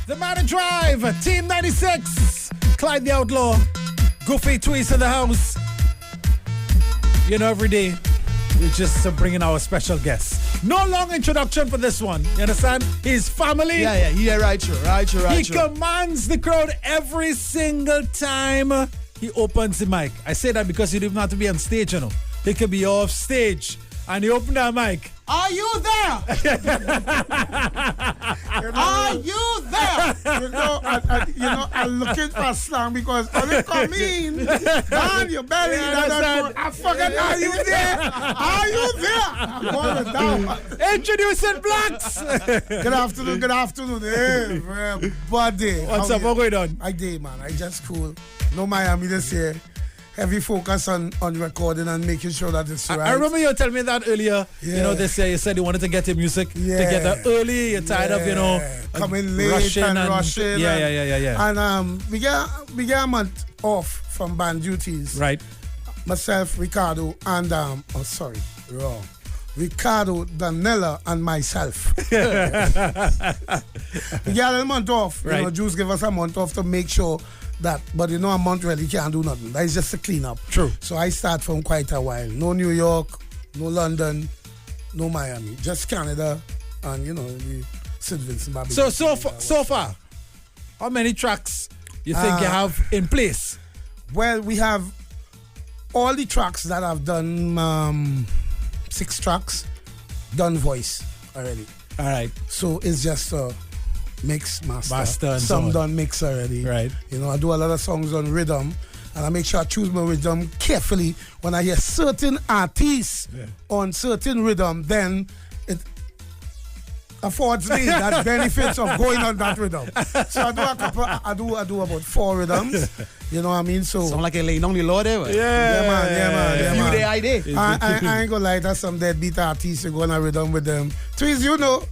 The Man Drive, Team 96, Clyde Tha Outlaw, Goofy Tweez in the house. You know, every day we're just bringing our special guest. No long introduction for this one. You understand? He's family. Yeah, right, sure. He commands the crowd every single time he opens the mic. I say that because he don't have to be on stage, you know. He could be off stage and he opened that mic. Are you there? Are you there? I'm looking for slang because when you come in, down your belly, I forget, are you there? Are you there? I'm going down. Introducing Blaxx. Good afternoon. Hey, everybody. What's up? What going on? I did, man. I just cool. No Miami this year. Heavy focus on recording and making sure that it's right. I remember you telling me that earlier. Yeah. You know, this year you said you wanted to get your music together early. You're tired of, you know, coming late rushing. Yeah. And we get a month off from band duties. Right. Myself, Ricardo, and Ricardo, Danella, and myself. We get a month off. Right. You know, Juice give us a month off to make sure that, but you know, a month really can't do nothing. That is just a clean up. True. So I start from quite a while. No New York, no London, no Miami, just Canada, and you know, the St. Vincent Babylon. So far, how many tracks you think you have in place? Well, we have all the tracks that I've done. 6 tracks done voice already. All right. So it's just mix master and some done mix already. Right. You know, I do a lot of songs on rhythm, and I make sure I choose my rhythm carefully. When I hear certain artists on certain rhythm, then it affords me that benefits of going on that rhythm. So I do about 4 rhythms. You know what I mean? So sound like a lane on the Lord there. Yeah, man. You the idea. I ain't gonna lie, that's some deadbeat artists. You go on a rhythm with them. Tweez, you know.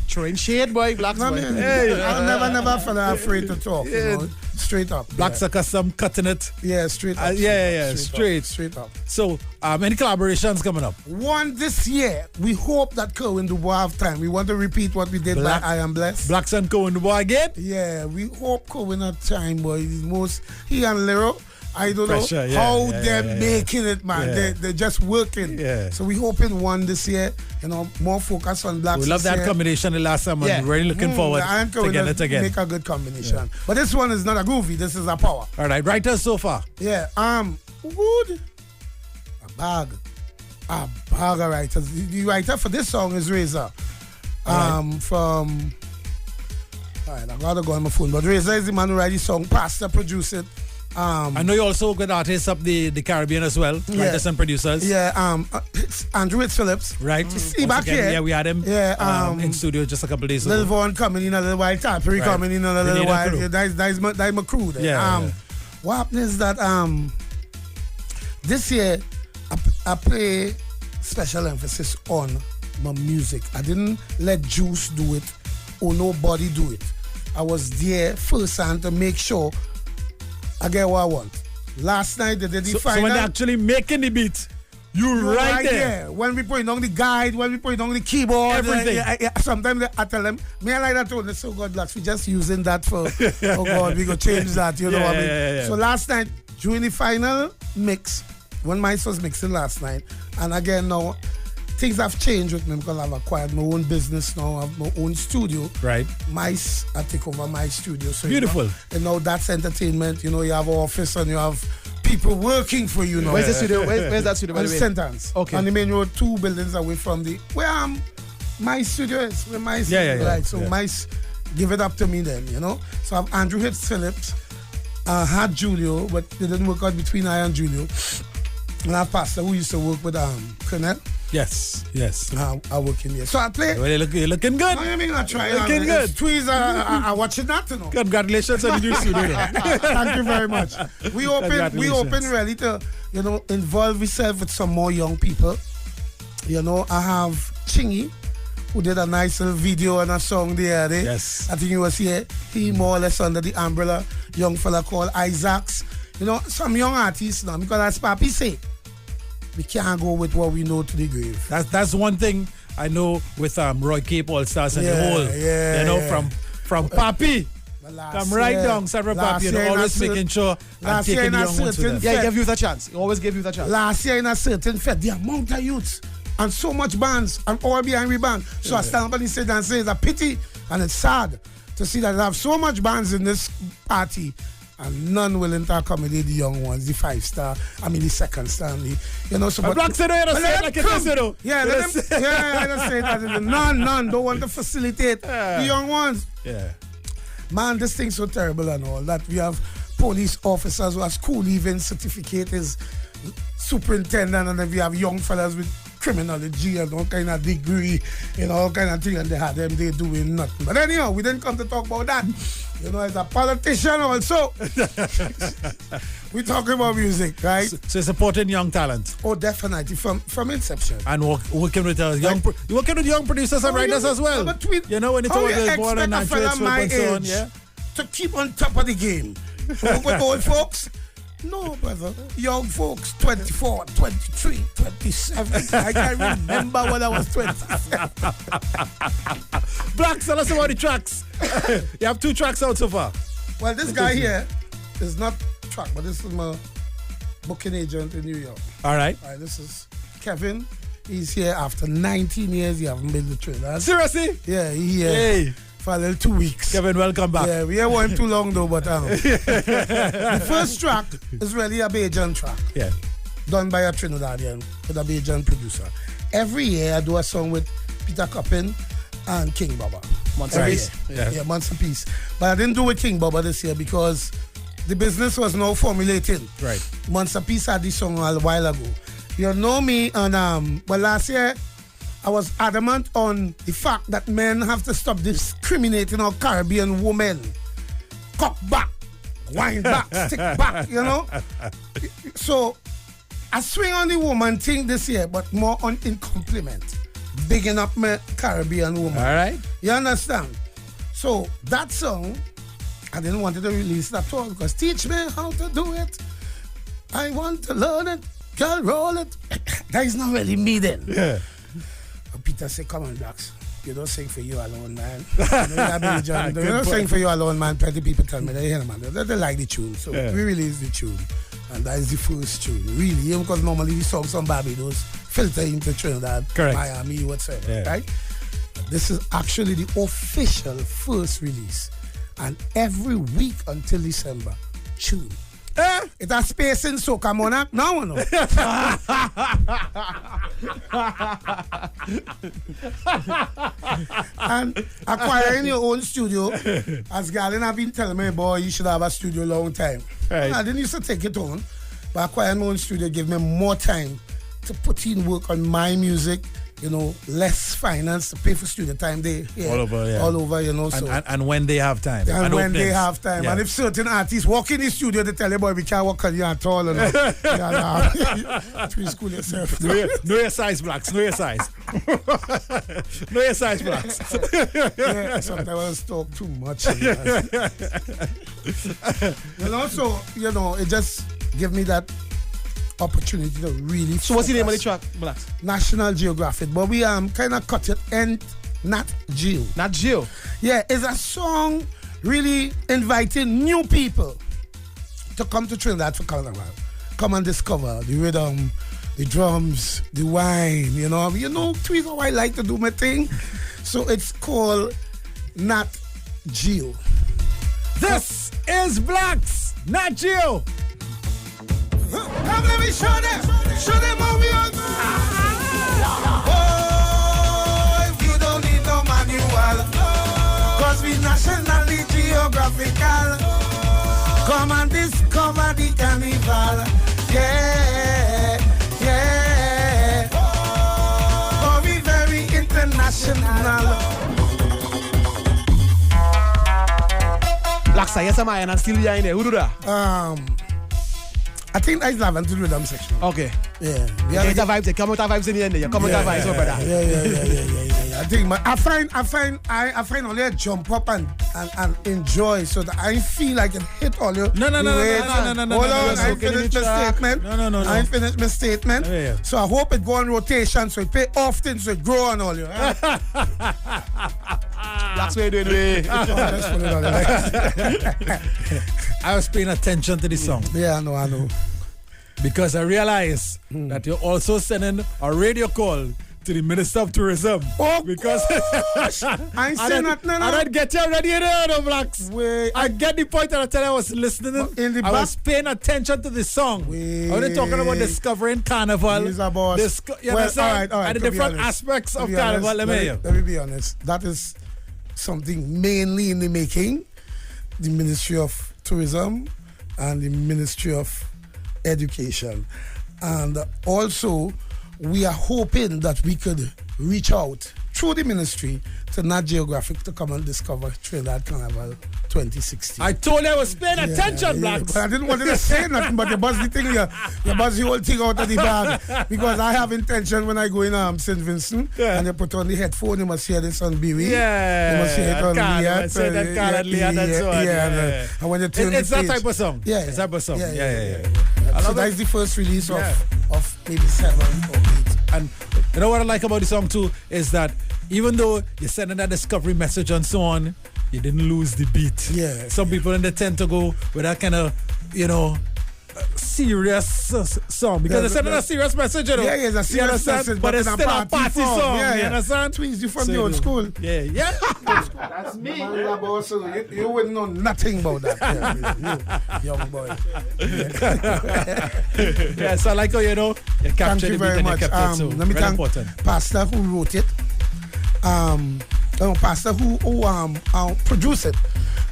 Throwing shade, boy. Blaxx, boy. I never felt afraid to talk. You know? Straight up. Blaxx custom cutting it. Yeah, straight up. Straight up. So, any collaborations coming up? One this year. We hope that Kerwin Dubois have time. We want to repeat what we did by I Am Blessed. Blaxx and Kerwin Dubois again? Yeah, we hope Kerwin have time, boy. He and Lero. I don't know how they're making it, man. Yeah. They're just working. Yeah. So we hoping one this year, you know, more focus on Blaxx. We love that combination the last time. I'm really looking forward to getting it again. Make a good combination. Yeah. But this one is not a groovy. This is a power. All right, writers so far. Yeah. Wood. A bag of writers. The writer for this song is Razor. From. All right, I gotta go on my phone. But Razor is the man who write the song. Pastor produced it. I know you also with artists up the Caribbean as well, writers and producers. Yeah, it's Andrew Phillips. Right. He back here. Yeah, we had him in studio just a couple of days ago. Lil Vaughn coming in a little while, Tapri coming in a little while. That's my crew there. Yeah. What happened is that this year I play special emphasis on my music. I didn't let Juice do it or nobody do it. I was there first hand to make sure I get what I want. Last night they did the final. So when they're actually making the beat, you're right there. When we put it on the guide, when we put it on the keyboard, everything. Sometimes I tell them, me I like that tone. So God bless. We just using that for. Oh God, we go change that. You know what I mean? Yeah. So last night during the final mix, when Mice was mixing last night, and again now. Things have changed with me because I've acquired my own business now. I have my own studio. Right. Mice, I take over my studio. So beautiful. You know, that's entertainment. You know, you have an office and you have people working for you now. Where's the studio? Where's that studio, by the way? St. Anne's. Okay. On the main road, 2 buildings away from where my studio is. Where my studio is. Right. So Mice give it up to me then, you know. So I have Andrew Phillips. I had Julio, but it didn't work out between I and Julio. And I have Pastor who used to work with Colonel. Yes. I work in here. So I play. Well, you're looking good. I mean, I try. Looking good. Tweez, I watch it not to know. Congratulations on the new studio. Thank you very much. We open really to, you know, involve ourselves with some more young people. You know, I have Chingy, who did a nice little video and a song the other day. Yes. I think he was here. He more or less under the umbrella. Young fella called Isaacs. You know, some young artists now, because as Papi say, we can't go with what we know to the grave. That's one thing I know with Roy Cape All Stars and the Yeah, whole, yeah, you know, yeah. from Papi. Come right down, Sarah Papi, you know, always making sure I'm taking the young ones to them. Yeah, give youth a chance. He always give youth a chance. Last year in a certain fed, the amount of youths and so much bands and all behind we band. So I stand up and say it's a pity and it's sad to see that they have so much bands in this party and none willing to accommodate the young ones, the 5-star, the second star, you know. So, but Blaxx said, you say it like it is, you know. Yeah, I don't say that. None don't want to facilitate the young ones. Yeah. Man, this thing's so terrible and all that we have police officers who have school leaving certificate is superintendent, and then we have young fellas with criminology and all kind of degree, all kind of thing, and they doing nothing. But anyhow, we didn't come to talk about that. As a politician also, we talking about music, right? So supporting young talent. Oh, definitely from inception. And working with young producers and writers as well. But when you talk about born and my age, so on, yeah, to keep on top of the game. With old folks. No, brother. Young folks, 24, 23, 27. I can't remember when I was 27. Blaxx, tell us about the tracks. You have 2 tracks out so far. Well, this guy here is not track, but this is my booking agent in New York. All right. This is Kevin. He's here after 19 years. He haven't been to Trinidad. Seriously? Yeah, he here. Hey. For a little 2 weeks. Kevin, welcome back. Yeah, we ain't want too long though, but the first track is really a Bajan track. Yeah. Done by a Trinidadian with a Bajan producer. Every year I do a song with Peter Coppin and King Baba. Months of Peace. Yeah, Months of Peace. But I didn't do with King Baba this year because the business was now formulating. Right. Months of Peace had this song a while ago. You know me, and last year I was adamant on the fact that men have to stop discriminating on Caribbean women. Cock back, wind back, stick back, So I swing on the woman thing this year, but more in compliment. Bigging up my Caribbean woman. All right. You understand? So that song, I didn't want to release it at all because teach me how to do it. I want to learn it, girl, roll it. That is not really me then. Yeah. Peter said, come on, Blaxx. You don't sing for you alone, man. You don't sing for you alone, man. 20 people tell me they like the tune. So we released the tune. And that is the first tune. Really, because normally the songs on Barbados filter into Trinidad, correct, Miami, whatsoever, right? This is actually the official first release. And every week until December, tune. It has space in Soca Monarch now or no? And acquiring your own studio, as Galen have been telling me, boy, you should have a studio long time. Right. I didn't used to take it on, but acquiring my own studio gave me more time to put in work on my music. Less finance to pay for studio time. All over, So and when they have time. And when they have time. Yeah. And if certain artists walk in the studio, they tell you, boy, we can't work on you at all. Preschool yourself. Know your size, Blaxx. Know your size. Know your size, Blaxx. Yeah, sometimes I talk too much. It just give me that opportunity to really. So what's the name of the track, Blaxx? National Geographic, but we kind of cut it and Nat Geo. Nat Geo. Yeah, it's a song really inviting new people to come to Trinidad for Carnival. Come and discover the rhythm, the drums, the wine. Tweez how I like to do my thing. So it's called Nat Geo. This is Blaxx, Nat Geo. Come let me show them how we are. Oh, you don't need no manual, cause we nationally geographical. Come and discover the carnival. Yeah. Oh, we very international. Blaxx, yes, am I and still behind there. Who do that? I think that's Lavender to the rhythm section. Okay. Yeah. You get the vibes. Come with the vibes in the end. You come with the vibes, brother. Yeah. I think I find only a jump up and enjoy so that I feel like it hit all your No. Hold on, I finished my statement. No. I finished my statement. Yeah. So I hope it go on rotation so it play often so it grow on all you. That's what you're doing. I was paying attention to the song. Yeah, I know. Because I realized that you're also sending a radio call to the Minister of Tourism. Oh, because I ain't saying that, no. I don't get you ready there, no, Blaxx. I get the point, and I tell you I was listening. I was paying attention to the song. I wasn't talking about discovering Carnival. He's a boss. You understand? All right, and the different aspects of Carnival. Let me be honest. That is something mainly in the making. The Ministry of Tourism and the Ministry of Education. And also, we are hoping that we could reach out through the ministry to Nat Geographic to come and discover Trinidad Carnival 2016. I told you I was paying attention, Blaxx. But I didn't want you to say nothing, but you buzz the thing, you buzz the whole thing out of the bag. Because I have intention when I go in St. Vincent and you put on the headphone, you must hear this on BW. Yeah. You must hear it on Liat. Say that Carl Liat and so on. Yeah. And when you turn it's the that page, type of song. Yeah. It's that type of song. Yeah. So that's the first release of maybe 7 or 8. And you know what I like about the song too is that even though you're sending that discovery message and so on, you didn't lose the beat. Yeah. Some people in the tend to go with that kind of, serious song because they're sending a serious message, you know. Yeah, it's a serious message, but it's in still a party song. Yeah. You understand? Tweez, you from the old school. Yeah. That's me. You wouldn't know nothing about that. You young boy. Yeah, so I like how you captured Thank you the very beat much. and you kept it so Let me very thank important. Pastor who wrote it. Pastor who produced it.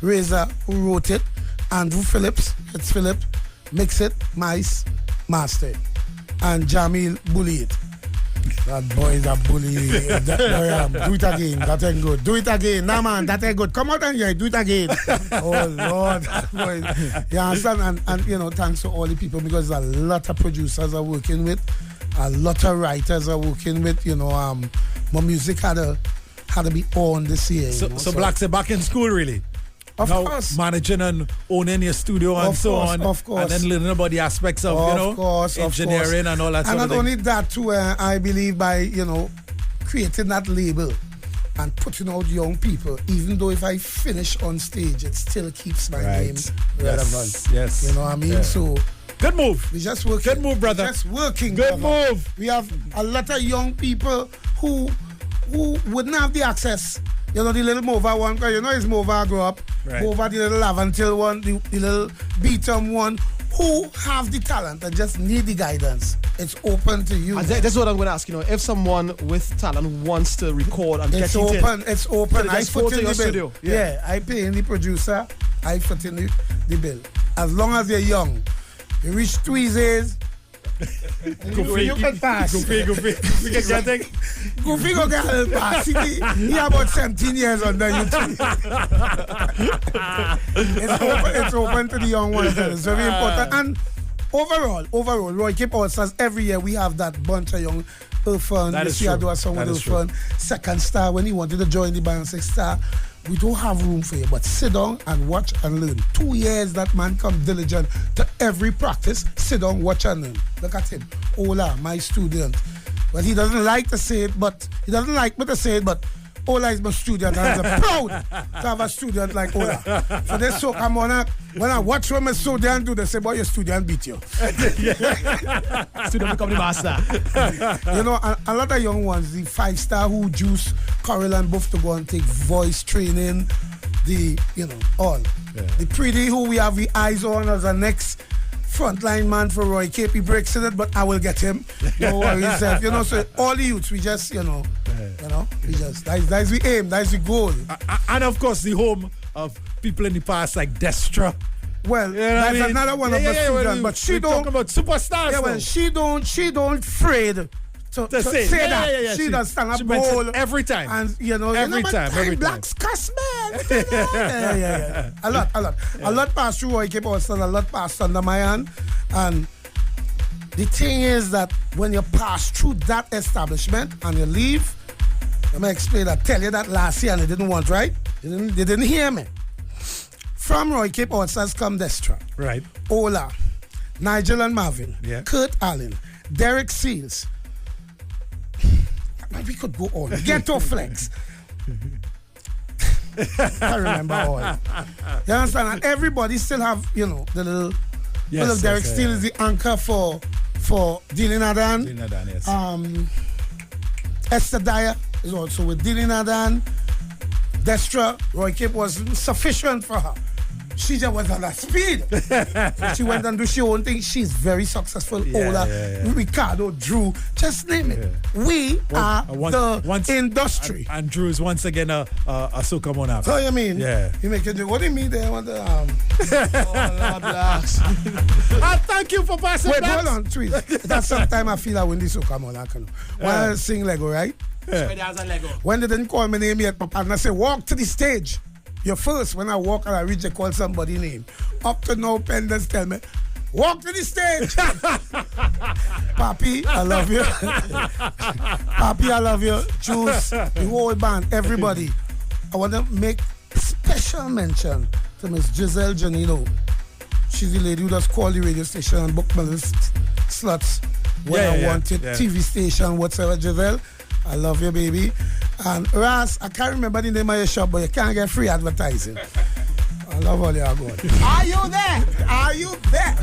Razor who wrote it. Andrew Phillips, it's Philip, mix it, mice, master it. And Jamil bully it. That boy is a bully. Do it again, that ain't good. Do it again. Nah man, that ain't good. Come out and do it again. Oh Lord. Boy. You understand? And thanks to all the people because a lot of producers are working with, a lot of writers are working with, my music had to be on this year. So Blaxx are back in school really? Of now course. Managing and owning your studio and so on. Of course. And then learning about the aspects of, engineering and all that sort of thing. And not only that too, I believe by, creating that label and putting out young people, even though if I finish on stage, it still keeps my name relevant. Yes. You know what I mean? Yeah. So good move. We just working. Good move, brother. Just working. Good brother. move. We have a lot of young people who wouldn't have the access. The little Mova one, because it's Mova grew up. Right. Mova, the little Lavantil one, the little Beatum one, who have the talent and just need the guidance. It's open to you. That's what I'm going to ask. If someone with talent wants to record and it's get it open. in, It's open. I foot foot in the bill. studio. Yeah, I pay in the producer. I foot in the bill. As long as you're young, you reach Tweez. You can pass. Goofy. We can get it. Goofy go get a pass. He about 17 years under you too. It's open to the young ones. It's very important. And overall, Roy Cape All-Stars, every year we have that bunch of young Irfan. This year I do a song with Irfan. Second star, when he wanted to join the band, 6 star. We don't have room for you, but sit down and watch and learn. 2 years that man come diligent to every practice. Sit down, watch and learn. Look at him. Ola, my student. But he doesn't like to say it, but he doesn't like me to say it, but Ola is my student. And I'm proud to have a student like Ola. For this Soca, when I watch what my student do, they say, boy, your student beat you. Student become the master. A lot of young ones, the 5-star who juice Coral and Buff to go and take voice training, all. Yeah. The pretty who we have the eyes on as the next frontline man for Roy Cape. He breaks in it, but I will get him. No worries. So all the youths, we just, we just, that's the aim, that's the goal. And of course, the home of people in the past like Destra. Well, that's another one of the students, but she don't. Talking about superstars. Yeah, well, she don't afraid to say that. Yeah. She does stand up she bold every time. And every time. Blaxx cuss man. Yeah. A lot. A lot passed through Roy Cape All-Stars, a lot passed under my hand. And the thing is that when you pass through that establishment and you leave, Let me explain. I tell you that last year and they didn't want, right? They didn't hear me. From Roy Cape All-Stars come Destra. Right. Ola, Nigel and Marvin, Yeah. Kurt Allen, Derek Seals. We could go on. Ghetto Flex. I remember all. You understand? And everybody still have, the little Derek Steele is the anchor for Dylan Adan. Dylan Adan, yes. Esther Dyer is also with Dylan Adan. Destra, Roy Cape was sufficient for her. She just was on that speed. So she went and do her own thing. She's very successful. Ola, Ricardo, Drew, just name it. We are the industry. And Drew is once again a Soca monarch. So you mean? Yeah. You make it. What do you mean they want the Blaxx. Thank you for passing. Wait, Blaxx. hold on, Tweez. That's sometime I feel I win this Soca monarch. When I sing Lego, right? When they didn't call my name yet, Papa, and I say, walk to the stage. You're first. When I walk and I reach, they call somebody's name. Up to now, Penders tell me, walk to the stage. Papi, I love you. Papi, I love you. Juice, the whole band, everybody. I want to make special mention to Miss Giselle Janino. She's the lady who does call the radio station and book my slots when I wanted TV station, whatsoever. Giselle, I love you, baby. And Ras, I can't remember the name of your shop, but you can't get free advertising. I love all you are going. Are you there? Are you there?